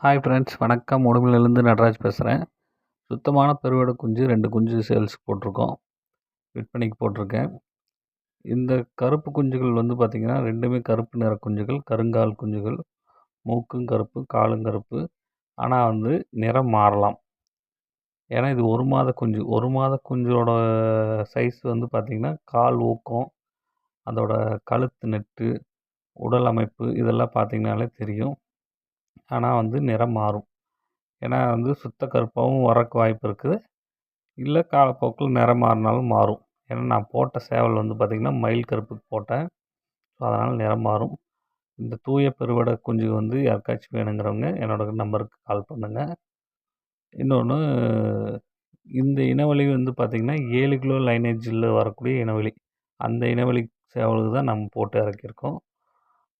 Hi friends, வணக்கம். உடுமலையிலேருந்து நடராஜ் பேசுகிறேன். சுத்தமான பெருவெடை குஞ்சு 2 குஞ்சு சேல்ஸுக்கு போட்டிருக்கோம். விற்பனைக்கு போட்டிருக்கேன். இந்த கருப்பு குஞ்சுகள் வந்து பார்த்திங்கன்னா, 2மே கருப்பு நிற குஞ்சுகள், கருங்கால் குஞ்சுகள். மூக்கும் கருப்பு, காலும் கருப்பு. ஆனால் வந்து நிறம் மாறலாம். ஏன்னா இது 1 மாத குஞ்சு. 1 மாத குஞ்சோட சைஸ் வந்து பார்த்திங்கன்னா, கால் ஊக்கம், அதோட கழுத்து நெட்டு, உடல் அமைப்பு இதெல்லாம் பார்த்திங்கனாலே தெரியும். ஆனால் வந்து நிறம் மாறும். ஏன்னா வந்து சுத்த கருப்பாகவும் வரக்கு வாய்ப்பு இருக்குது. இல்லை காலப்போக்கில் நிறம் மாறினாலும் மாறும். ஏன்னா நான் போட்ட சேவல் வந்து பார்த்திங்கன்னா, மயில் கருப்புக்கு போட்டேன். ஸோ அதனால் நிறம் மாறும். இந்த தூய பெருவெடை குஞ்சு வந்து யாருக்காச்சும் வேணுங்கிறவங்க என்னோட நம்பருக்கு கால் பண்ணுங்கள். இன்னொன்று, இந்த இனவழி வந்து பார்த்திங்கன்னா 7 கிலோ லைனேஜில் வரக்கூடிய இனவழி. அந்த இனவழி சேவலுக்கு தான் நம்ம போட்டு இறக்கியிருக்கோம்.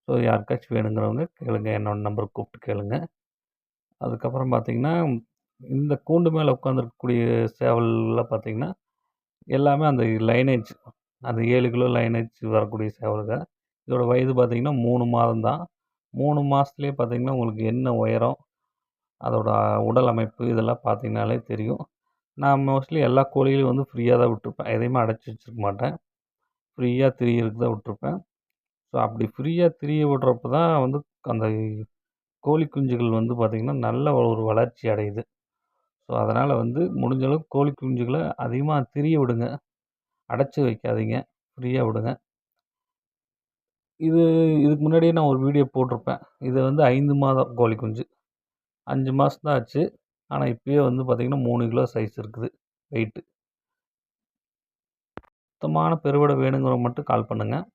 ஸோ யாருக்காச்சும் வேணுங்கிறவங்க கேளுங்க, என்னோட நம்பருக்கு கூப்பிட்டு கேளுங்க. அதுக்கப்புறம் பார்த்திங்கன்னா, இந்த கூண்டு மேலே உட்காந்துருக்கக்கூடிய சேவல்லாம் பார்த்திங்கன்னா, எல்லாமே அந்த லைனேஜ், அந்த 7 கிலோ லைனேஜ் வரக்கூடிய சேவலுங்க. இதோட வயது பார்த்திங்கன்னா 3 மாதம் தான். 3 மாதத்துலேயே பார்த்திங்கன்னா உங்களுக்கு என்ன உயரம், அதோட உடல் அமைப்பு இதெல்லாம் பார்த்திங்கனாலே தெரியும். நான் மோஸ்ட்லி எல்லா கோழிகளையும் வந்து ஃப்ரீயாக தான் விட்டுருப்பேன். எதையுமே அடைச்சி வச்சுருக்க மாட்டேன். ஃப்ரீயாக திரியறதுக்கு தான் விட்டுருப்பேன். ஸோ அப்படி ஃப்ரீயாக திரிய விடுறப்ப தான் வந்து அந்த கோழி குஞ்சுகள் வந்து பார்த்திங்கன்னா நல்ல ஒரு வளர்ச்சி அடையுது. ஸோ அதனால் வந்து முடிஞ்ச அளவுக்கு கோழி குஞ்சுகளை அதிகமாக திரிய விடுங்க. அடைச்சி வைக்காதீங்க. ஃப்ரீயாக விடுங்க. இதுக்கு முன்னாடியே நான் ஒரு வீடியோ போட்டிருப்பேன். இது வந்து 5 மாதம் கோழி குஞ்சு. 5 மாதம் தான் ஆச்சு. ஆனால் இப்பயே வந்து பார்த்திங்கன்னா 3 கிலோ சைஸ் இருக்குது வெயிட்டு. சுத்தமான பெருவெடை வேணுங்கிறவங்க மட்டும் கால் பண்ணுங்கள்.